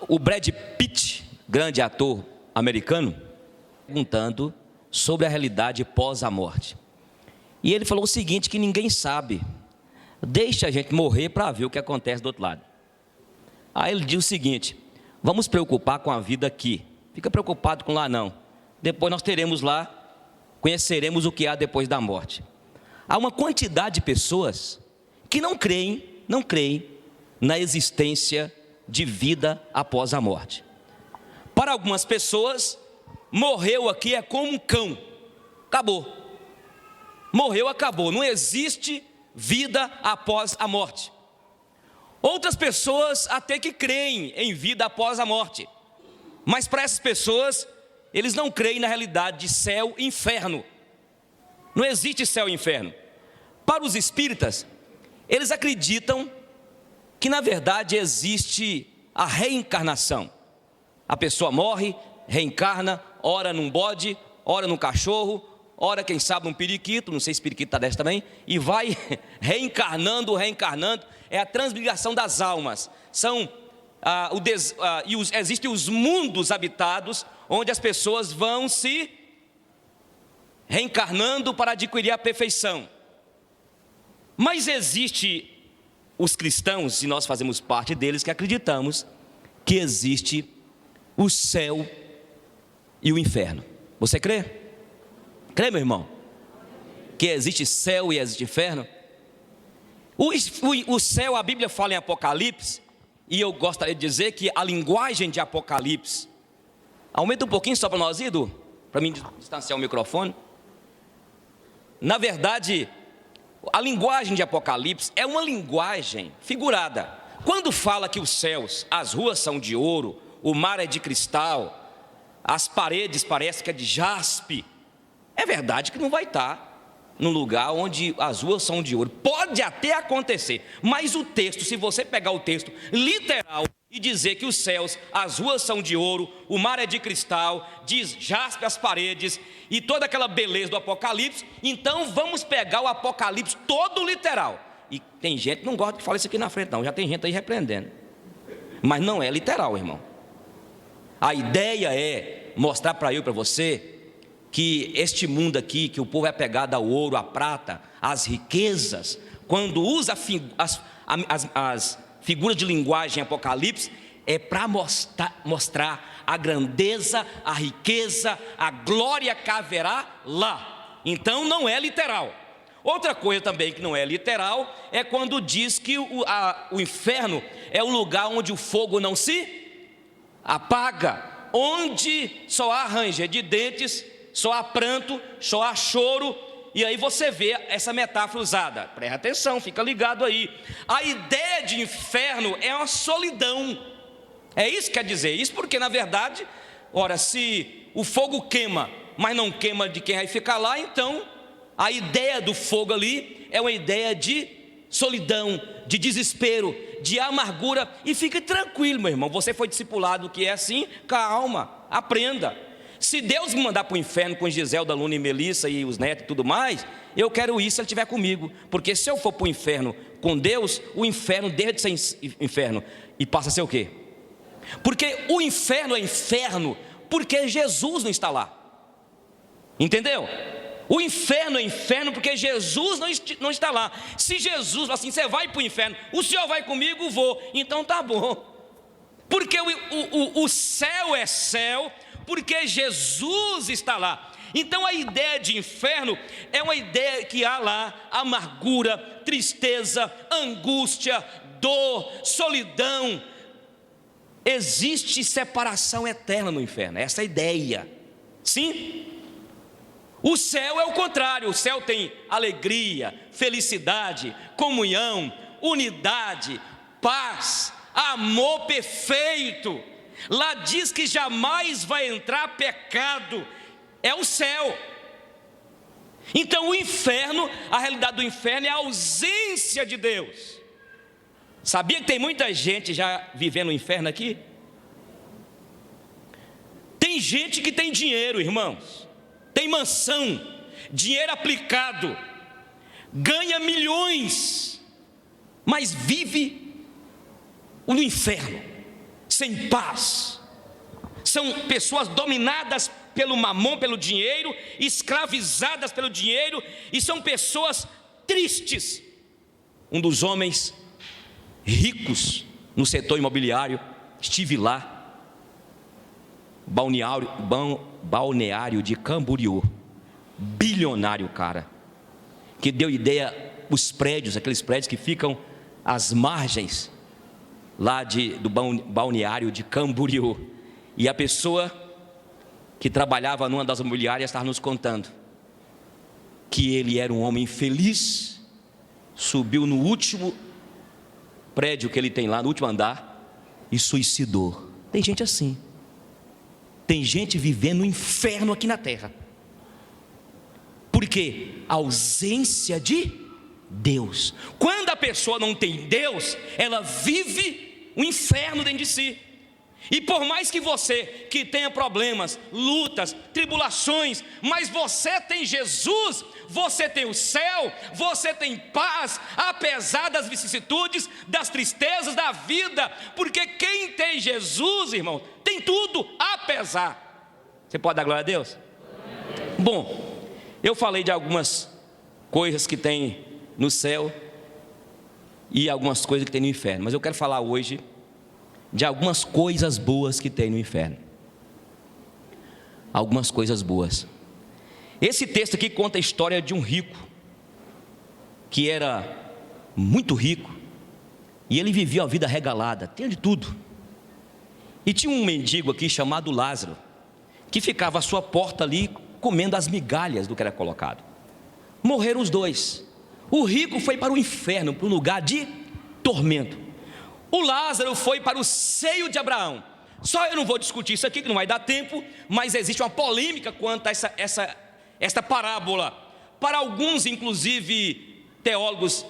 O Brad Pitt, grande ator americano, perguntando sobre a realidade pós a morte. E ele falou o seguinte, que ninguém sabe. Deixa a gente morrer para ver o que acontece do outro lado. Aí ele diz o seguinte: vamos preocupar com a vida aqui. Fica preocupado com lá não. Depois nós teremos lá, conheceremos o que há depois da morte. Há uma quantidade de pessoas que não creem na existência de vida após a morte. Para algumas pessoas, morreu aqui é como um cão. Acabou. Morreu, acabou. Não existe vida após a morte. Outras pessoas até que creem em vida após a morte. Mas para essas pessoas, eles não creem na realidade de céu e inferno. Não existe céu e inferno. Para os espíritas, eles acreditam que na verdade existe a reencarnação. A pessoa morre, reencarna, ora num bode, ora num cachorro, ora quem sabe num periquito, não sei se periquito está dessa também, e vai reencarnando, é a transmigração das almas. Existem os mundos habitados, onde as pessoas vão se reencarnando para adquirir a perfeição. Mas existe os cristãos, e nós fazemos parte deles, que acreditamos que existe o céu e o inferno. Você crê? Crê, meu irmão? Que existe céu e existe inferno? O céu, a Bíblia fala em Apocalipse, e eu gostaria de dizer que a linguagem de Apocalipse, aumenta um pouquinho só para nós, Edu, para mim distanciar o microfone. Na verdade, a linguagem de Apocalipse é uma linguagem figurada. Quando fala que os céus, as ruas são de ouro, o mar é de cristal, as paredes parece que é de jaspe, é verdade que não vai estar num lugar onde as ruas são de ouro. Pode até acontecer, mas o texto, se você pegar o texto literal e dizer que os céus, as ruas são de ouro, o mar é de cristal, diz jaspe as paredes e toda aquela beleza do Apocalipse, então vamos pegar o Apocalipse todo literal. E tem gente que não gosta de falar isso aqui na frente não, já tem gente aí repreendendo. Mas não é literal, irmão. A ideia é mostrar para eu e para você que este mundo aqui, que o povo é apegado ao ouro, à prata, às riquezas, quando usa as figuras de linguagem em Apocalipse, é para mostrar a grandeza, a riqueza, a glória que haverá lá. Então não é literal. Outra coisa também que não é literal é quando diz que o inferno é o lugar onde o fogo não se apaga, onde só há ranger de dentes, só há pranto, só há choro. E aí você vê essa metáfora usada. Presta atenção, fica ligado aí. A ideia de inferno é uma solidão. É isso que quer dizer. Isso porque na verdade, ora, se o fogo queima, mas não queima de quem vai ficar lá, então a ideia do fogo ali é uma ideia de solidão, de desespero, de amargura. E fique tranquilo, meu irmão, você foi discipulado que é assim, calma, aprenda. Se Deus me mandar para o inferno com Giselda, Luna e Melissa e os netos e tudo mais, eu quero isso se Ele estiver comigo. Porque se eu for para o inferno com Deus, o inferno deixa de ser inferno e passa a ser o quê? Porque o inferno é inferno porque Jesus não está lá. Entendeu? O inferno é inferno porque Jesus não está lá. Se Jesus fala assim, você vai para o inferno, o senhor vai comigo? Vou. Então tá bom. Porque o céu é céu, porque Jesus está lá. Então a ideia de inferno é uma ideia que há lá amargura, tristeza, angústia, dor, solidão. Existe separação eterna no inferno, essa é a ideia. Sim? O céu é o contrário, o céu tem alegria, felicidade, comunhão, unidade, paz, amor perfeito. Lá diz que jamais vai entrar pecado, é o céu. Então o inferno, a realidade do inferno é a ausência de Deus. Sabia que tem muita gente já vivendo no inferno aqui? Tem gente que tem dinheiro, irmãos, tem mansão, dinheiro aplicado, ganha milhões, mas vive no inferno. sem paz. São pessoas dominadas pelo mamon, pelo dinheiro, escravizadas pelo dinheiro, e são pessoas tristes. Um dos homens ricos no setor imobiliário, estive lá, balneário de Camboriú, bilionário cara, que deu ideia, os prédios, aqueles prédios que ficam às margens lá do balneário de Camboriú. E a pessoa que trabalhava numa das imobiliárias estava nos contando que ele era um homem feliz, subiu no último prédio que ele tem lá, no último andar, e suicidou. Tem gente assim. Tem gente vivendo o inferno aqui na terra. Por quê? A ausência de Deus. Quando a pessoa não tem Deus, ela vive o inferno dentro de si. E por mais que você que tenha problemas, lutas, tribulações, mas você tem Jesus, você tem o céu, você tem paz, apesar das vicissitudes, das tristezas da vida, porque quem tem Jesus, irmão, tem tudo, apesar. Você pode dar glória a Deus? Bom, eu falei de algumas coisas que tem no céu e algumas coisas que tem no inferno, mas eu quero falar hoje de algumas coisas boas que tem no inferno. Algumas coisas boas. Esse texto aqui conta a história de um rico, que era muito rico, e ele vivia uma vida regalada, tinha de tudo. E tinha um mendigo aqui chamado Lázaro, que ficava à sua porta ali, comendo as migalhas do que era colocado. Morreram os dois. O rico foi para o inferno, para um lugar de tormento. O Lázaro foi para o seio de Abraão. Só eu não vou discutir isso aqui, que não vai dar tempo, mas existe uma polêmica quanto a esta parábola. Para alguns, inclusive teólogos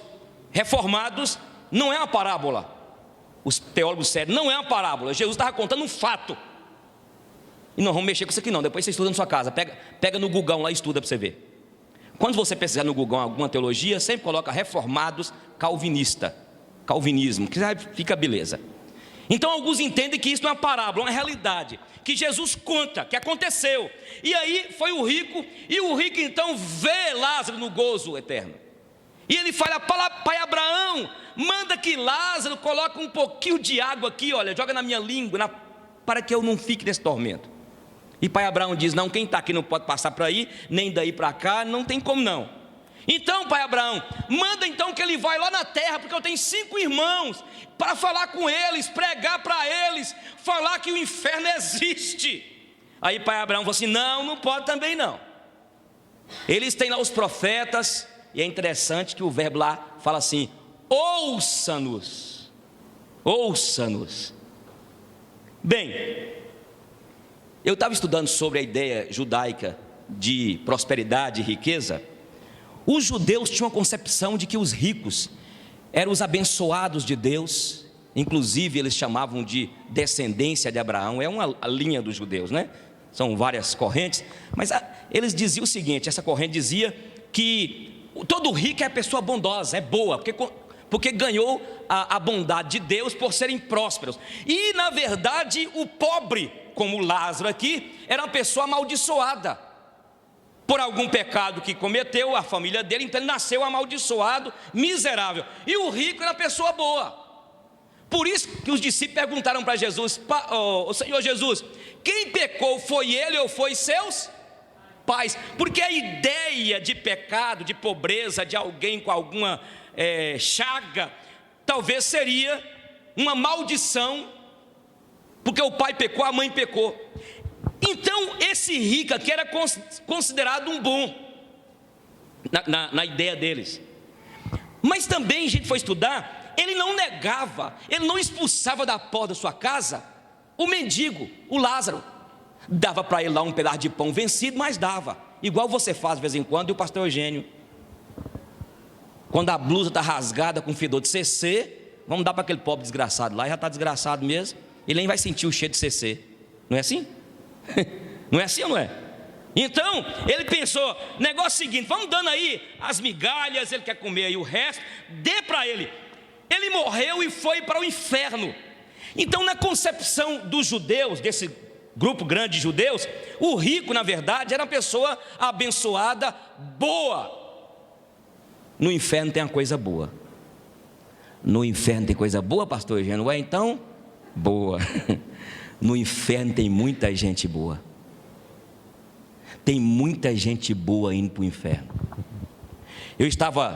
reformados, não é uma parábola. Os teólogos sérios, não é uma parábola. Jesus estava contando um fato. E não vamos mexer com isso aqui não, depois você estuda na sua casa. Pega no Google lá e estuda para você ver. Quando você pesquisar no Google alguma teologia, sempre coloca reformados, calvinismo, que fica beleza. Então alguns entendem que isso não é uma parábola, é uma realidade, que Jesus conta, que aconteceu. E aí foi o rico, e o rico então vê Lázaro no gozo eterno. E ele fala: pai Abraão, manda que Lázaro coloque um pouquinho de água aqui, olha, joga na minha língua, para que eu não fique nesse tormento. E pai Abraão diz: não, quem está aqui não pode passar para aí, nem daí para cá, não tem como não. Então pai Abraão, manda então que ele vai lá na terra, porque eu tenho 5 irmãos, para falar com eles, pregar para eles, falar que o inferno existe. Aí pai Abraão falou assim: não pode também não. Eles têm lá os profetas, e é interessante que o verbo lá fala assim: ouça-nos, ouça-nos. Bem, eu estava estudando sobre a ideia judaica de prosperidade e riqueza. Os judeus tinham a concepção de que os ricos eram os abençoados de Deus, inclusive eles chamavam de descendência de Abraão, é uma linha dos judeus, né? São várias correntes, mas eles diziam o seguinte: essa corrente dizia que todo rico é a pessoa bondosa, é boa, porque ganhou a bondade de Deus por serem prósperos. E na verdade o pobre, como Lázaro aqui, era uma pessoa amaldiçoada por algum pecado que cometeu, a família dele, então ele nasceu amaldiçoado, miserável. E o rico era uma pessoa boa. Por isso que os discípulos perguntaram para Jesus: Senhor Jesus, quem pecou, foi ele ou foi seus pais? Porque a ideia de pecado, de pobreza, de alguém com alguma chaga, talvez seria uma maldição, porque o pai pecou, a mãe pecou. Então esse rico aqui era considerado um bom, na ideia deles. Mas também a gente foi estudar, ele não negava, ele não expulsava da porta da sua casa o mendigo, o Lázaro. Dava para ele lá um pedaço de pão vencido, mas dava, igual você faz de vez em quando. E o pastor Eugênio, quando a blusa está rasgada com fedor de CC, vamos dar para aquele pobre desgraçado lá, já está desgraçado mesmo, ele nem vai sentir o cheiro de CC, não é assim? Não é assim ou não é? Então ele pensou: negócio seguinte, vamos dando aí as migalhas, ele quer comer aí o resto, dê para ele. Ele morreu e foi para o inferno. Então, na concepção dos judeus, desse grupo grande de judeus, o rico, na verdade, era uma pessoa abençoada, boa. No inferno tem uma coisa boa. No inferno tem coisa boa, pastor Eugênio? Ué, então, boa. No inferno tem muita gente boa. Tem muita gente boa indo para o inferno.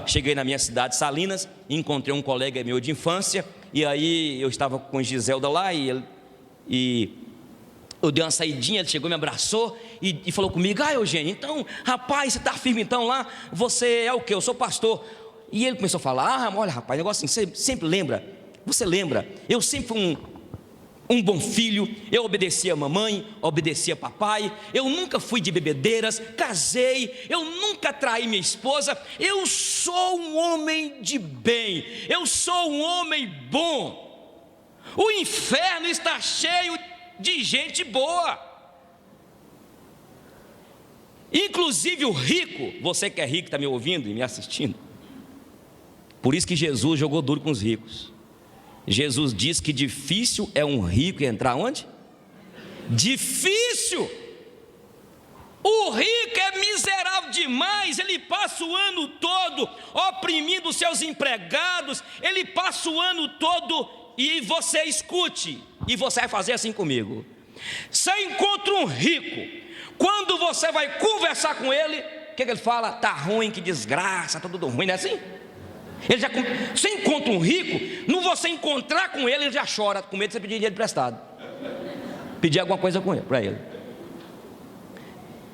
Cheguei na minha cidade, Salinas, encontrei um colega meu de infância, e aí eu estava com Giselda lá, e eu dei uma saidinha, ele chegou, me abraçou, e falou comigo: Eugênio, então, rapaz, você está firme então lá? Você é o quê? Eu sou pastor. E ele começou a falar: olha, rapaz, negócio assim, você sempre lembra, eu sempre fui um bom filho, eu obedecia a mamãe, obedecia a papai, eu nunca fui de bebedeiras, casei, eu nunca traí minha esposa, eu sou um homem de bem, eu sou um homem bom. O inferno está cheio de gente boa, inclusive o rico. Você que é rico, está me ouvindo e me assistindo, por isso que Jesus jogou duro com os ricos. Jesus diz que difícil é um rico entrar onde? Difícil. O rico é miserável demais, ele passa o ano todo oprimindo seus empregados, ele passa o ano todo, e você escute, e você vai fazer assim comigo. Você encontra um rico, quando você vai conversar com ele, o que ele fala? Está ruim, que desgraça, está tudo ruim, não é assim? Você encontra um rico, não você encontrar com ele já chora, com medo de você pedir dinheiro emprestado, pedir alguma coisa para ele.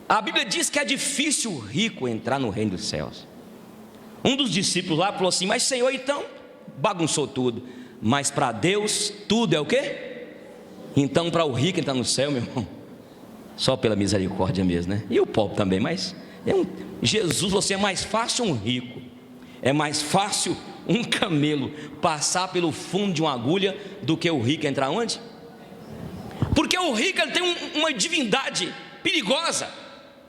A Bíblia diz que é difícil o rico entrar no reino dos céus. Um dos discípulos lá falou assim: mas Senhor, então bagunçou tudo, mas para Deus tudo é o quê? Então para o rico entrar no céu, meu irmão, só pela misericórdia mesmo, né? E o pobre também, mas Jesus, você é mais fácil um rico, é mais fácil um camelo passar pelo fundo de uma agulha do que o rico entrar onde? Porque o rico ele tem uma divindade perigosa,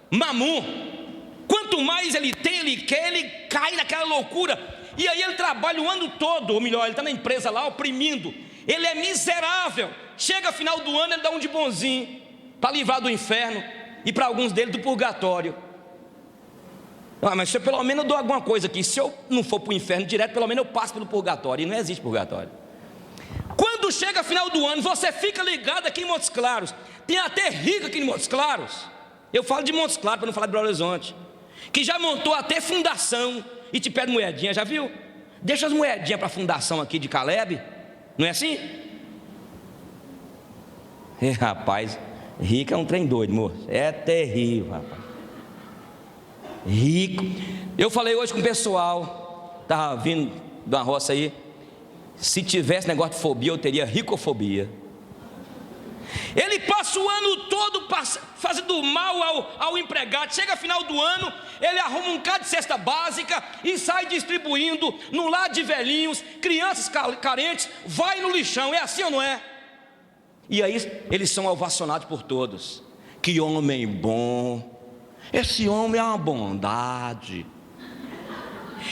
Mamum. Quanto mais ele tem, ele quer, ele cai naquela loucura, e aí ele trabalha o ano todo, ou melhor, ele está na empresa lá oprimindo, ele é miserável. Chega final do ano, ele dá um de bonzinho para livrar do inferno, e para alguns deles do purgatório. Mas se eu pelo menos dou alguma coisa aqui, se eu não for para o inferno direto, pelo menos eu passo pelo purgatório. E não existe purgatório. Quando chega final do ano, você fica ligado aqui em Montes Claros. Tem até rico aqui em Montes Claros. Eu falo de Montes Claros para não falar de Belo Horizonte, que já montou até fundação e te pede moedinha, já viu? Deixa as moedinhas para a fundação aqui de Caleb. Não é assim? Rapaz, rico é um trem doido, moço. É terrível, rapaz. Rico. Eu falei hoje com o pessoal, estava vindo de uma roça aí. Se tivesse negócio de fobia, eu teria ricofobia. Ele passa o ano todo fazendo mal ao empregado. Chega final do ano, ele arruma um bocado de cesta básica e sai distribuindo no lar de velhinhos, crianças carentes, vai no lixão. É assim ou não é? E aí eles são ovacionados por todos. Que homem bom, esse homem é uma bondade.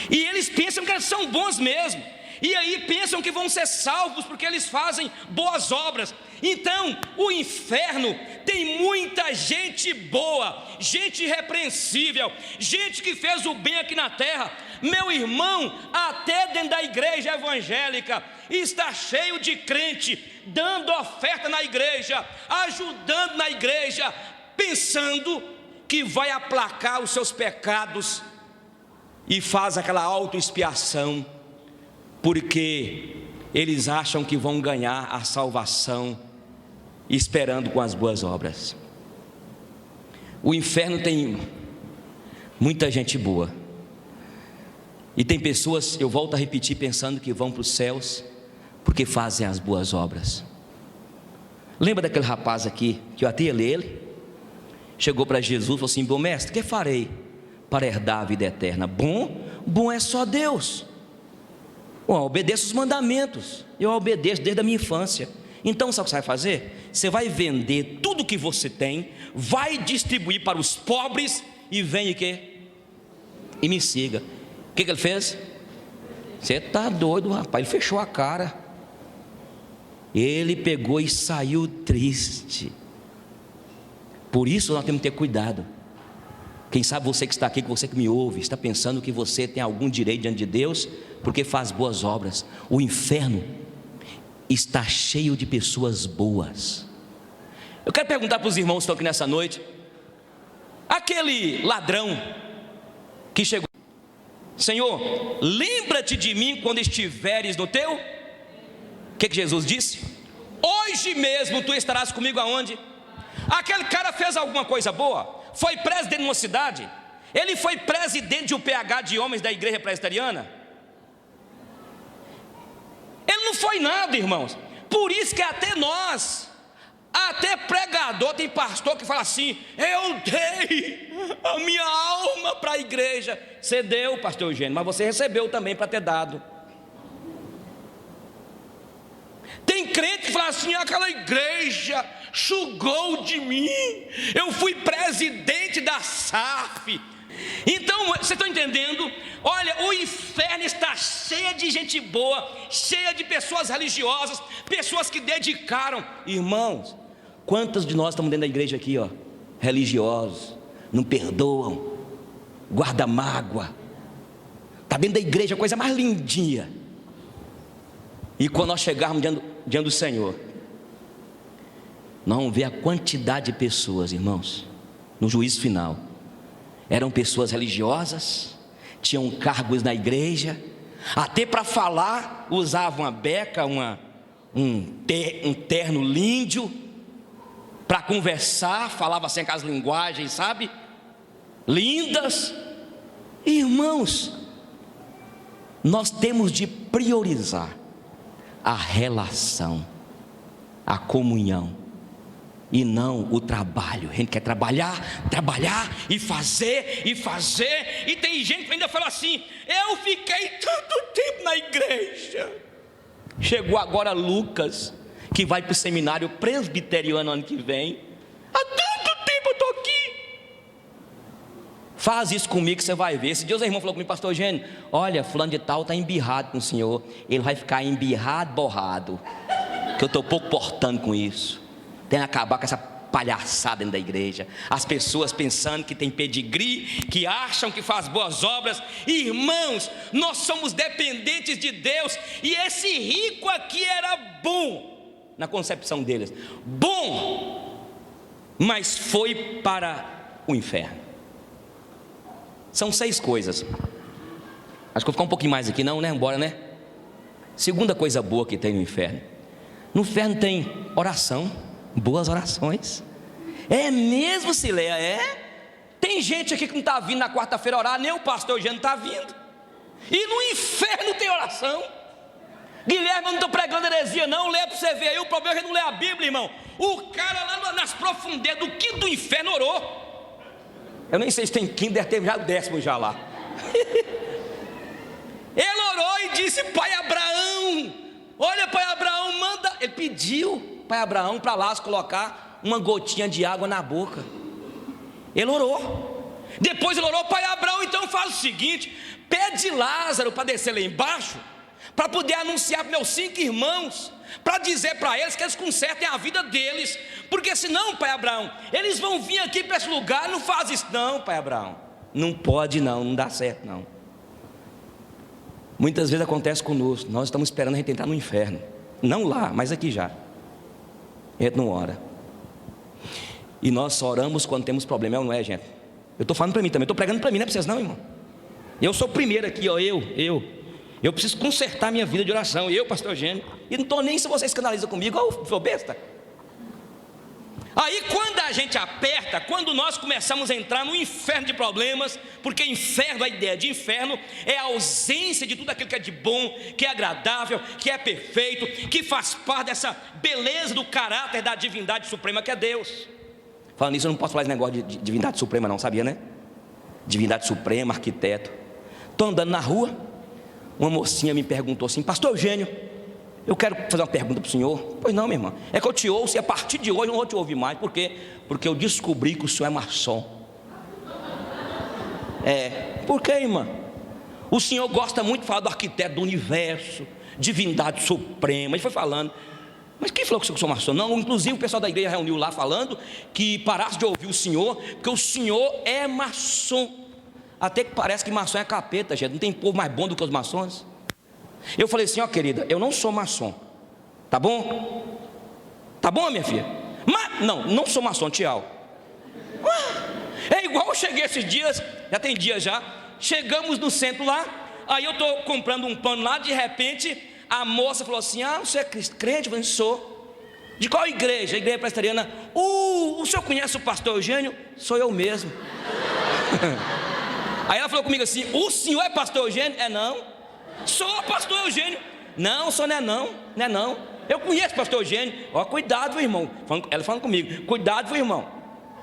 E eles pensam que eles são bons mesmo, e aí pensam que vão ser salvos porque eles fazem boas obras. Então o inferno tem muita gente boa, gente irrepreensível, gente que fez o bem aqui na terra. Meu irmão, até dentro da igreja evangélica está cheio de crente dando oferta na igreja, ajudando na igreja, pensando que vai aplacar os seus pecados, e faz aquela autoexpiação, porque eles acham que vão ganhar a salvação esperando com as boas obras. O inferno tem muita gente boa, e tem pessoas, eu volto a repetir, pensando que vão para os céus porque fazem as boas obras. Lembra daquele rapaz aqui, que eu até ia ler ele? Chegou para Jesus e falou assim: bom mestre, o que farei para herdar a vida eterna? Bom é só Deus. Eu obedeço os mandamentos, eu obedeço desde a minha infância. Então sabe o que você vai fazer? Você vai vender tudo que você tem, vai distribuir para os pobres, e vem e quê? E me siga. O que ele fez? Você está doido, rapaz. Ele fechou a cara. Ele pegou e saiu triste. Por isso nós temos que ter cuidado. Quem sabe você que está aqui, você que me ouve, está pensando que você tem algum direito diante de Deus porque faz boas obras. O inferno está cheio de pessoas boas. Eu quero perguntar para os irmãos que estão aqui nessa noite: aquele ladrão que chegou, Senhor, lembra-te de mim quando estiveres no teu... O que Jesus disse? Hoje mesmo tu estarás comigo aonde? Aquele cara fez alguma coisa boa? Foi presidente de uma cidade? Ele foi presidente de um PH de homens da igreja presbiteriana? Ele não foi nada, irmãos. Por isso que até nós, até pregador, tem pastor que fala assim: eu dei a minha alma para a igreja. Você deu, pastor Eugênio, mas você recebeu também para ter dado. Tem crente que fala assim: aquela igreja sugou de mim, eu fui presidente da SAF. Então, vocês estão entendendo? Olha, o inferno está cheio de gente boa, cheia de pessoas religiosas, pessoas que dedicaram. Irmãos, quantos de nós estamos dentro da igreja aqui, ó, religiosos, não perdoam, guarda mágoa, está dentro da igreja, a coisa mais lindinha. E quando nós chegarmos diante do Senhor, nós vamos ver a quantidade de pessoas, irmãos, no juízo final. Eram pessoas religiosas, tinham cargos na igreja, até para falar usavam uma beca, um terno lindo, para conversar, falava assim com as linguagens, sabe, lindas. Irmãos, nós temos de priorizar a relação, a comunhão, e não o trabalho. A gente quer trabalhar e fazer, e tem gente que ainda fala assim: eu fiquei tanto tempo na igreja. Chegou agora Lucas, que vai para o seminário presbiteriano ano que vem. Há tanto tempo eu estou aqui. Faz isso comigo que você vai ver. Esse dia o irmão falou comigo: pastor Eugênio, olha, fulano de tal está embirrado com o senhor. Ele vai ficar embirrado, borrado, que eu estou pouco portando com isso. Tem que acabar com essa palhaçada dentro da igreja. As pessoas pensando que tem pedigree, que acham que faz boas obras. Irmãos, nós somos dependentes de Deus. E esse rico aqui era bom, na concepção deles, bom, mas foi para o inferno. São 6 coisas. Acho que vou ficar um pouquinho mais aqui, não, né? Embora, né? Segunda coisa boa que tem no inferno. No inferno tem oração, boas orações. É mesmo, Cileia? É? Tem gente aqui que não está vindo na quarta-feira orar, nem o pastor Eugênio está vindo. E no inferno tem oração. Guilherme, eu não estou pregando heresia não, lê para você ver aí. O problema é que não lê a Bíblia, irmão. O cara lá nas profundezas do quinto do inferno orou. Eu nem sei se tem quinto, deve ter já o 10º já lá. Ele orou e disse: pai Abraão, olha, pai Abraão, manda. Ele pediu pai Abraão para lá colocar uma gotinha de água na boca. Ele orou. Depois ele orou: pai Abraão, então faz o seguinte, pede Lázaro para descer lá embaixo, para poder anunciar para meus 5 irmãos, para dizer para eles que eles consertem a vida deles, porque senão, pai Abraão, eles vão vir aqui para esse lugar. Não faz isso não, pai Abraão, não pode não, não dá certo não. Muitas vezes acontece conosco, nós estamos esperando a gente entrar no inferno, não lá, mas aqui já. A gente não ora, e nós só oramos quando temos problema, não é, gente? Eu estou falando para mim também, estou pregando para mim, não é para vocês não, irmão. Eu sou o primeiro aqui, ó, eu preciso consertar minha vida de oração, eu, pastor Eugênio, e não estou nem se você escandaliza comigo, ó, sou besta. Aí quando a gente aperta, quando nós começamos a entrar no inferno de problemas, porque inferno, a ideia de inferno é a ausência de tudo aquilo que é de bom, que é agradável, que é perfeito, que faz parte dessa beleza do caráter da divindade suprema que é Deus. Falando nisso, eu não posso falar esse negócio de divindade suprema não, sabia, né? Divindade suprema, arquiteto. Estou andando na rua, uma mocinha me perguntou assim: pastor Eugênio, eu quero fazer uma pergunta para o senhor. Pois não, minha irmã, é que eu te ouço e a partir de hoje eu não vou te ouvir mais. Por quê? Porque eu descobri que o senhor é maçom. Por quê, irmã? O senhor gosta muito de falar do arquiteto do universo, divindade suprema. Ele foi falando. Mas quem falou que eu sou maçom? Não, inclusive o pessoal da igreja reuniu lá falando que parasse de ouvir o senhor, porque o senhor é maçom. Até que parece que maçom é capeta, gente. Não tem povo mais bom do que os maçons. Eu falei assim, ó querida, eu não sou maçom. Tá bom? Tá bom, minha filha? Mas, não sou maçom, tchau. É igual eu cheguei esses dias, já tem dias já. Chegamos no centro lá, aí eu estou comprando um pano lá, de repente a moça falou assim, você é crente? Eu falei, sou. De qual igreja? A igreja presbiteriana. O senhor conhece o pastor Eugênio? Sou eu mesmo. Aí ela falou comigo assim, o senhor é pastor Eugênio? Não. Sou pastor Eugênio. Não, o senhor não é não. Eu conheço o pastor Eugênio. Ó, cuidado, meu irmão. Ela falando comigo, cuidado, meu irmão.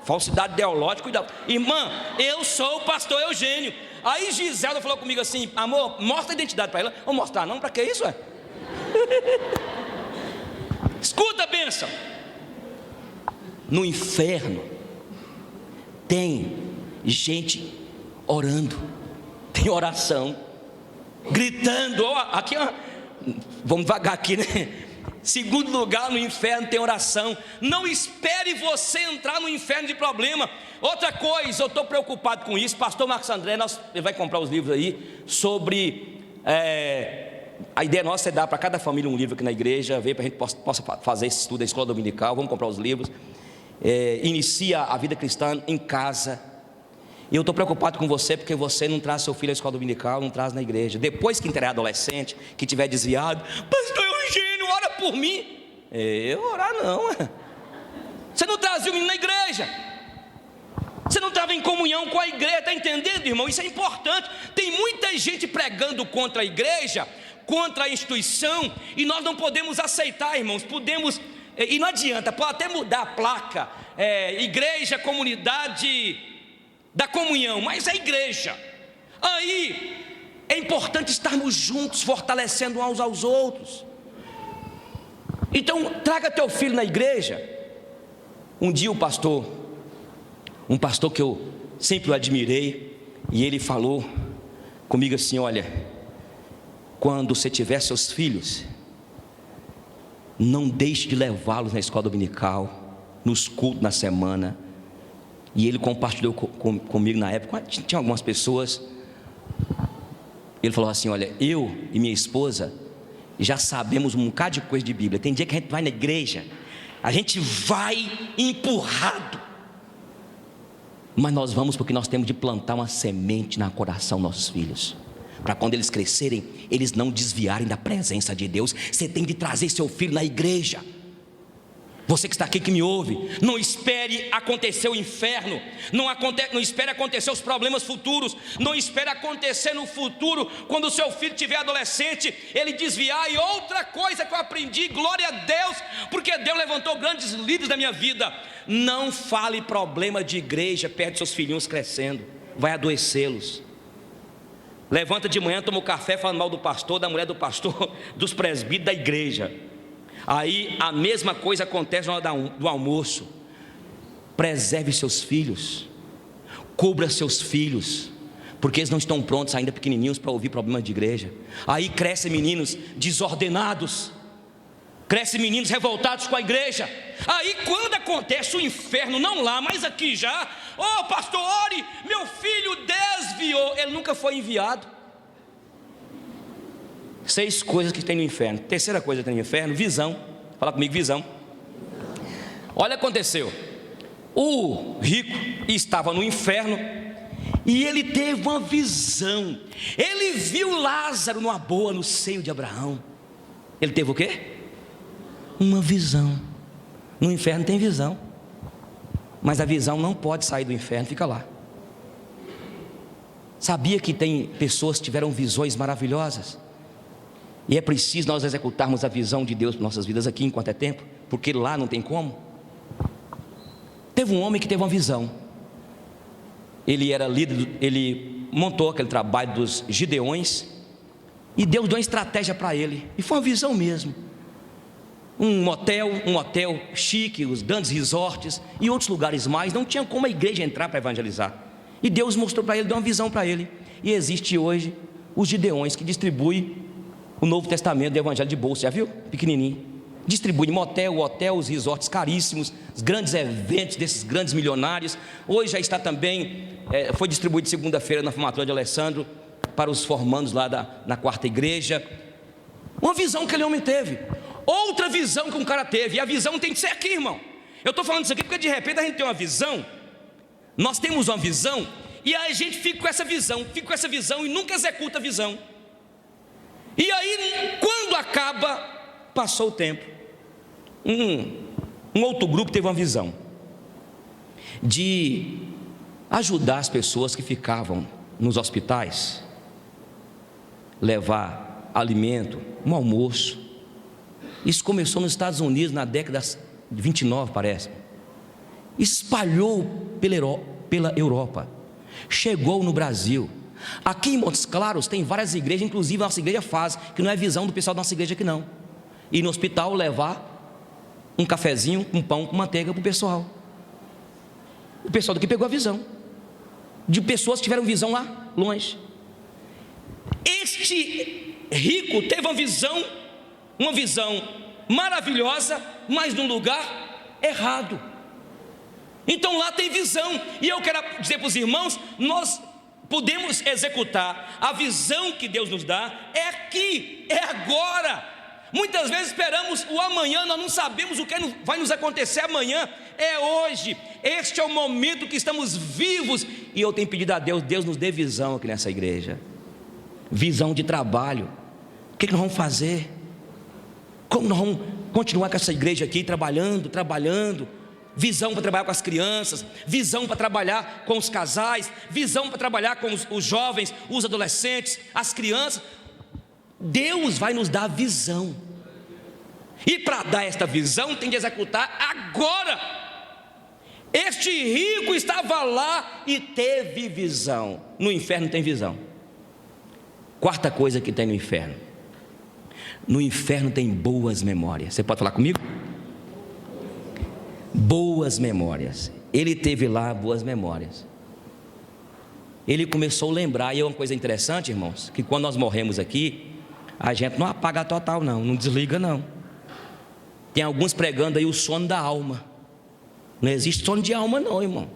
Falsidade ideológica, cuidado. Irmã, eu sou o pastor Eugênio. Aí Gisela falou comigo assim, amor, mostra a identidade para ela. Vou mostrar não, para que isso, Escuta a bênção. No inferno tem gente orando, tem oração, gritando, aqui, vamos devagar aqui, né? Segundo lugar, no inferno tem oração. Não espere você entrar no inferno de problema. Outra coisa, eu estou preocupado com isso. Pastor Marcos André, ele vai comprar os livros aí sobre a ideia nossa é dar para cada família um livro aqui na igreja, ver para a gente possa fazer esse estudo da escola dominical. Vamos comprar os livros. Inicia a vida cristã em casa. E eu estou preocupado com você, porque você não traz seu filho à escola dominical, não traz na igreja. Depois que entrar adolescente, que tiver desviado, pastor Eugênio, ora por mim. Eu orar não. Você não trazia o menino na igreja. Você não estava em comunhão com a igreja, está entendendo, irmão? Isso é importante. Tem muita gente pregando contra a igreja, contra a instituição, e nós não podemos aceitar, irmãos. E não adianta, pode até mudar a placa, igreja, comunidade da comunhão, mas é igreja. Aí é importante estarmos juntos, fortalecendo uns aos outros. Então traga teu filho na igreja. Um dia um pastor que eu sempre o admirei, e ele falou comigo assim, olha, quando você tiver seus filhos, não deixe de levá-los na escola dominical, nos cultos na semana. E ele compartilhou comigo na época, tinha algumas pessoas. Ele falou assim, olha, eu e minha esposa já sabemos um bocado de coisa de Bíblia. Tem dia que a gente vai na igreja, a gente vai empurrado, mas nós vamos porque nós temos de plantar uma semente no coração dos nossos filhos, para quando eles crescerem, eles não desviarem da presença de Deus. Você tem de trazer seu filho na igreja. Você que está aqui, que me ouve, não espere acontecer o inferno, não espere acontecer os problemas futuros, não espere acontecer no futuro, quando o seu filho estiver adolescente, ele desviar. E outra coisa que eu aprendi, glória a Deus, porque Deus levantou grandes líderes da minha vida: não fale problema de igreja perto de seus filhinhos crescendo, vai adoecê-los. Levanta de manhã, toma um café falando mal do pastor, da mulher do pastor, dos presbíteros da igreja. Aí a mesma coisa acontece na hora do almoço. Preserve seus filhos, cubra seus filhos, porque eles não estão prontos ainda, pequenininhos, para ouvir problemas de igreja. Aí crescem meninos desordenados, crescem meninos revoltados com a igreja. Aí quando acontece o inferno, não lá, mas aqui já, pastor, ore, meu filho desviou. Ele nunca foi enviado. 6 coisas que tem no inferno. Terceira coisa que tem no inferno, visão. Fala comigo, visão. Olha o que aconteceu. O rico estava no inferno e ele teve uma visão. Ele viu Lázaro numa boa no seio de Abraão. Ele teve o quê? Uma visão. No inferno tem visão, mas a visão não pode sair do inferno, fica lá. Sabia que tem pessoas que tiveram visões maravilhosas? E é preciso nós executarmos a visão de Deus para nossas vidas aqui enquanto é tempo, porque lá não tem como. Teve um homem que teve uma visão. Ele era líder, ele montou aquele trabalho dos Gideões, e Deus deu uma estratégia para ele, e foi uma visão mesmo. Um hotel chique, os grandes resorts e outros lugares mais, não tinha como a igreja entrar para evangelizar. E Deus mostrou para ele, deu uma visão para ele. E existe hoje os Gideões, que distribuem o Novo Testamento do Evangelho de bolsa, já viu? Pequenininho. distribui motel, hotéis, resorts caríssimos, os grandes eventos desses grandes milionários. Hoje já está também, foi distribuído segunda-feira na formatura de Alessandro, para os formandos lá na quarta igreja. Uma visão que aquele homem teve, outra visão que um cara teve, e a visão tem que ser aqui, irmão. Eu estou falando isso aqui porque de repente a gente tem uma visão, nós temos uma visão, e aí a gente fica com essa visão e nunca executa a visão. E aí, quando acaba, passou o tempo. Um outro grupo teve uma visão de ajudar as pessoas que ficavam nos hospitais, levar alimento, um almoço. Isso começou nos Estados Unidos na década de 29, parece. Espalhou pela Europa, chegou no Brasil. Aqui em Montes Claros tem várias igrejas, inclusive a nossa igreja faz, que não é visão do pessoal da nossa igreja aqui não. Ir no hospital levar um cafezinho, um pão com manteiga para o pessoal. O pessoal daqui pegou a visão, de pessoas que tiveram visão lá longe. Este rico teve uma visão maravilhosa, mas num lugar errado. Então lá tem visão, e eu quero dizer para os irmãos, nós podemos executar a visão que Deus nos dá, é aqui, é agora. Muitas vezes esperamos o amanhã, nós não sabemos o que vai nos acontecer amanhã, é hoje. Este é o momento que estamos vivos, e eu tenho pedido a Deus, Deus nos dê visão aqui nessa igreja, visão de trabalho. O que nós vamos fazer? Como nós vamos continuar com essa igreja aqui, trabalhando, visão para trabalhar com as crianças, visão para trabalhar com os casais, visão para trabalhar com os jovens, os adolescentes, as crianças. Deus vai nos dar visão, e para dar esta visão tem de executar agora. Este rico estava lá e teve visão. No inferno tem visão. Quarta coisa que tem no inferno tem boas memórias. Você pode falar comigo? Boas memórias. Ele teve lá boas memórias. Ele começou a lembrar, e é uma coisa interessante, irmãos, que quando nós morremos aqui, a gente não apaga total não desliga não. Tem alguns pregando aí o sono da alma. Não existe sono de alma não, irmão.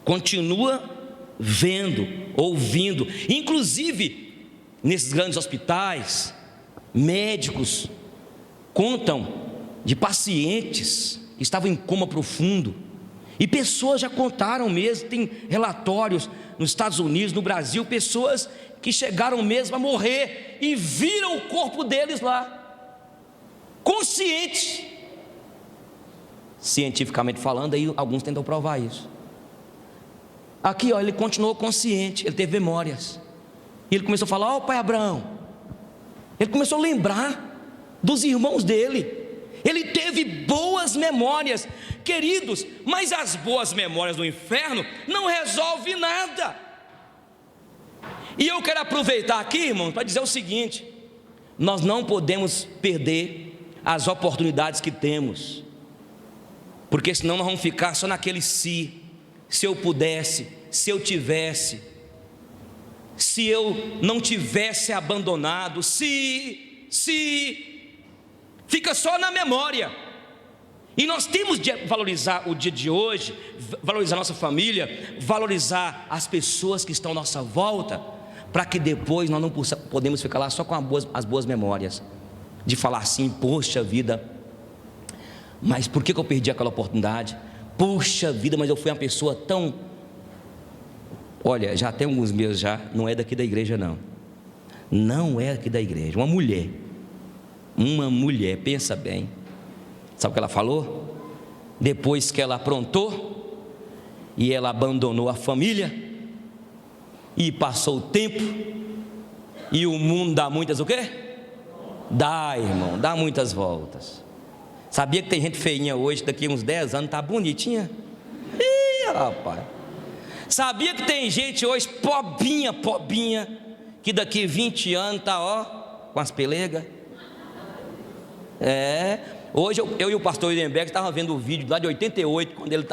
Continua vendo, ouvindo. Inclusive, nesses grandes hospitais, médicos contam de pacientes que estavam em coma profundo, e pessoas já contaram mesmo, tem relatórios nos Estados Unidos, no Brasil, pessoas que chegaram mesmo a morrer e viram o corpo deles lá, conscientes. Cientificamente falando, aí alguns tentam provar isso. Aqui, ele continuou consciente, ele teve memórias, e ele começou a falar: pai Abraão. Ele começou a lembrar dos irmãos dele. Ele teve boas memórias, queridos, mas as boas memórias do inferno não resolvem nada. E eu quero aproveitar aqui, irmão, para dizer o seguinte: nós não podemos perder as oportunidades que temos, porque senão nós vamos ficar só naquele se eu pudesse, se eu tivesse, se eu não tivesse abandonado, fica só na memória. E nós temos de valorizar o dia de hoje, valorizar nossa família, valorizar as pessoas que estão à nossa volta, para que depois nós não podemos ficar lá só com as boas memórias, de falar assim: poxa vida, mas por que eu perdi aquela oportunidade? Poxa vida, mas eu fui uma pessoa tão... Olha, já tem alguns meses já, não é daqui da igreja não é aqui da igreja, uma mulher, pensa bem, sabe o que ela falou? Depois que ela aprontou e ela abandonou a família e passou o tempo, e o mundo dá muitas o quê? Irmão, dá muitas voltas. Sabia que tem gente feinha hoje, daqui uns 10 anos tá bonitinha? Ih, rapaz. Sabia que tem gente hoje pobinha, que daqui 20 anos tá com as pelegas? Hoje eu e o pastor Irenberg estavam vendo o vídeo lá de 88, quando ele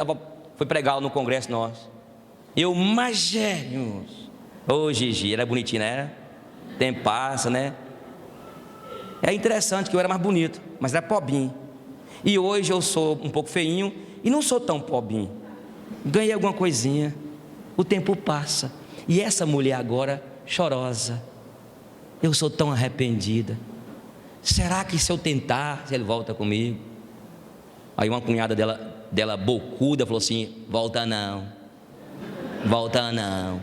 foi pregar no congresso nosso. Gênios. Ô Gigi, era bonitinho, né? Tempo passa, né? É interessante que eu era mais bonito, mas era pobinho. E hoje eu sou um pouco feinho e não sou tão pobinho. Ganhei alguma coisinha, o tempo passa. E essa mulher agora, chorosa. Eu sou tão arrependida. Será que se eu tentar, ele volta comigo? Aí uma cunhada dela bocuda, falou assim: volta não, volta não.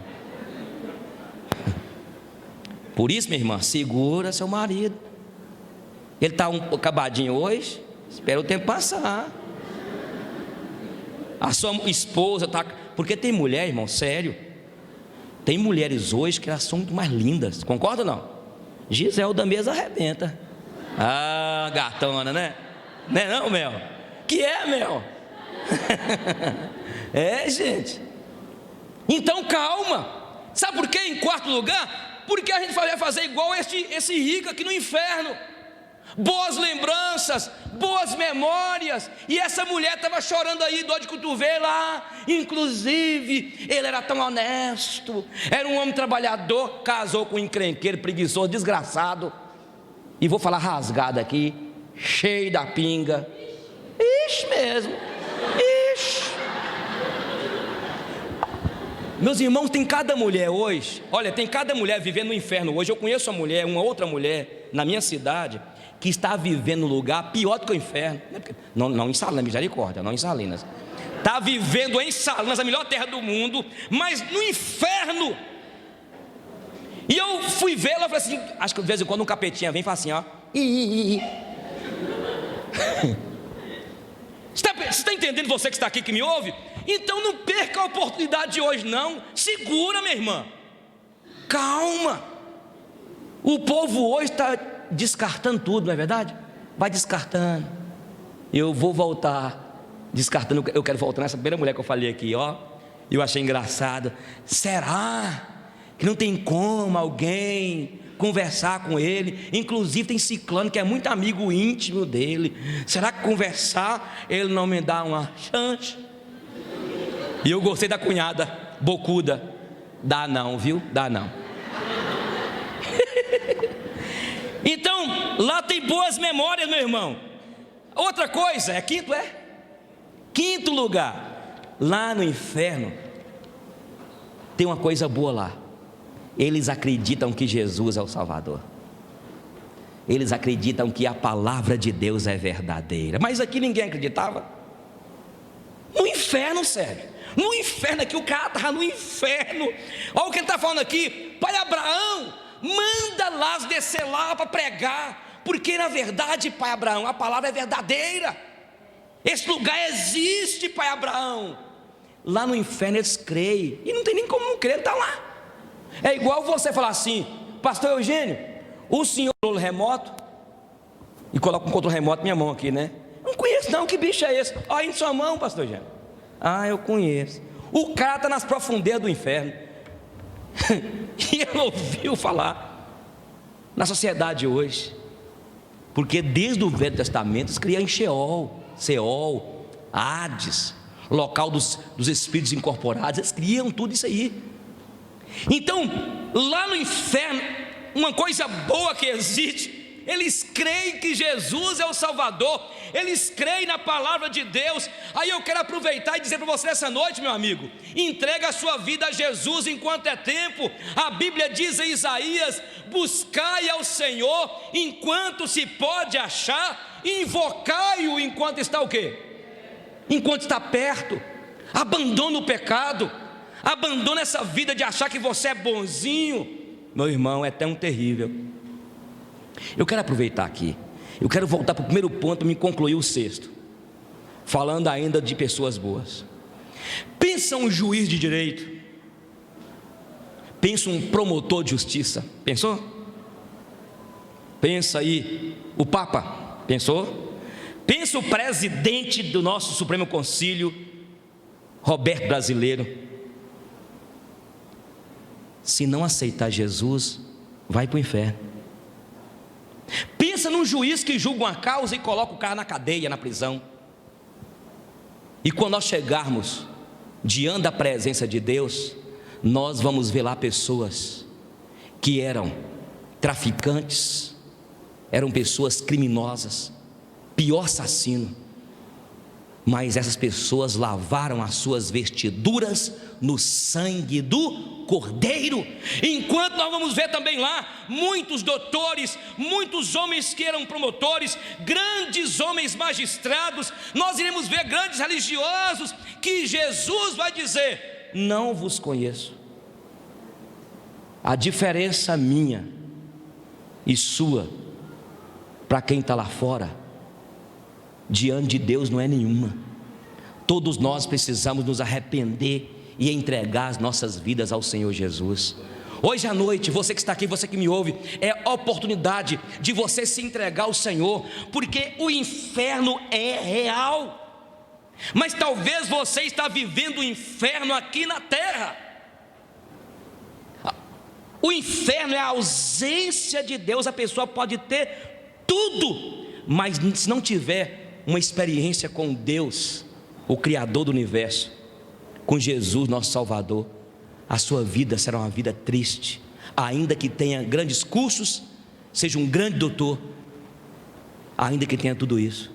Por isso, minha irmã, segura seu marido. Ele está acabadinho hoje, espera o tempo passar. A sua esposa está... Porque tem mulher, irmão, sério, tem mulheres hoje que elas são muito mais lindas, concorda ou não? Gisele da mesa arrebenta. Ah, gatona, né? Não é não, Mel? Que é, Mel? É, gente. Então calma. Sabe por quê? Em quarto lugar, porque a gente vai fazer igual esse rico aqui no inferno. Boas lembranças, boas memórias. E essa mulher estava chorando aí, dor de cotovelo. Inclusive, ele era tão honesto, era um homem trabalhador. Casou com um encrenqueiro, preguiçoso, desgraçado. E vou falar rasgado aqui, cheio da pinga. Ixi mesmo, ixi. Meus irmãos, tem cada mulher hoje. Olha, tem cada mulher vivendo no inferno hoje. Eu conheço uma outra mulher na minha cidade, que está vivendo num lugar pior do que o inferno. Não em Salinas, misericórdia, não em Salinas. Está vivendo em Salinas, a melhor terra do mundo, mas no inferno. E eu fui vê-la e falei assim, acho que de vez em quando um capetinha vem e fala assim, ó. Você está entendendo, você que está aqui, que me ouve? Então não perca a oportunidade de hoje não. Segura, minha irmã. Calma. O povo hoje está descartando tudo, não é verdade? Vai descartando. Eu vou voltar descartando. Eu quero voltar nessa primeira mulher que eu falei aqui, ó. Eu achei engraçado. Será que não tem como alguém conversar com ele? Inclusive tem ciclano que é muito amigo íntimo dele. Será que conversar ele não me dá uma chance? E eu gostei da cunhada bocuda. Dá não, viu? Dá não. Então, lá tem boas memórias, meu irmão. Outra coisa, quinto lugar, lá no inferno tem uma coisa boa lá. Eles acreditam que Jesus é o Salvador. Eles acreditam que a palavra de Deus é verdadeira. Mas aqui ninguém acreditava. No inferno, sério. No inferno aqui, o cara estava no inferno. Olha o que ele está falando aqui. Pai Abraão, manda Lázaro descer lá para pregar, porque na verdade, pai Abraão, a palavra é verdadeira. Esse lugar existe, pai Abraão. Lá no inferno eles creem, e não tem nem como não crer, ele está lá. É igual você falar assim, pastor Eugênio, o senhor controle remoto, e coloca um controle remoto na minha mão aqui, né? Não conheço não, que bicho é esse? Olha em sua mão, pastor Eugênio. Eu conheço. O cara está nas profundezas do inferno. E ele ouviu falar na sociedade hoje, porque desde o Velho Testamento eles criam em Seol, Hades, local dos espíritos incorporados. Eles criam tudo isso aí. Então lá no inferno, uma coisa boa que existe, eles creem que Jesus é o Salvador, eles creem na palavra de Deus. Aí eu quero aproveitar e dizer para você essa noite, meu amigo, entrega a sua vida a Jesus enquanto é tempo. A Bíblia diz em Isaías, buscai ao Senhor enquanto se pode achar, invocai-o enquanto está o quê? Enquanto está perto. Abandona o pecado, abandona essa vida de achar que você é bonzinho. Meu irmão, é tão terrível. Eu quero aproveitar aqui, eu quero voltar para o primeiro ponto, me concluir o sexto, falando ainda de pessoas boas. Pensa um juiz de direito, pensa um promotor de justiça, pensou? Pensa aí o Papa, pensou? Pensa o presidente do nosso Supremo Concílio, Roberto Brasileiro. Se não aceitar Jesus, vai para o inferno. Pensa num juiz que julga uma causa e coloca o cara na cadeia, na prisão. E quando nós chegarmos diante da presença de Deus, nós vamos ver lá pessoas que eram traficantes, eram pessoas criminosas, pior assassino, mas essas pessoas lavaram as suas vestiduras no sangue do Cordeiro. Enquanto nós vamos ver também lá muitos doutores, muitos homens que eram promotores, grandes homens magistrados, nós iremos ver grandes religiosos que Jesus vai dizer: não vos conheço. A diferença minha e sua para quem está lá fora, diante de Deus, não é nenhuma. Todos nós precisamos nos arrepender e entregar as nossas vidas ao Senhor Jesus. Hoje à noite, você que está aqui, você que me ouve, é a oportunidade de você se entregar ao Senhor, porque o inferno é real, mas talvez você está vivendo o inferno aqui na terra. O inferno é a ausência de Deus. A pessoa pode ter tudo, mas se não tiver uma experiência com Deus, o Criador do universo, com Jesus, nosso Salvador, a sua vida será uma vida triste. Ainda que tenha grandes cursos, seja um grande doutor, ainda que tenha tudo isso.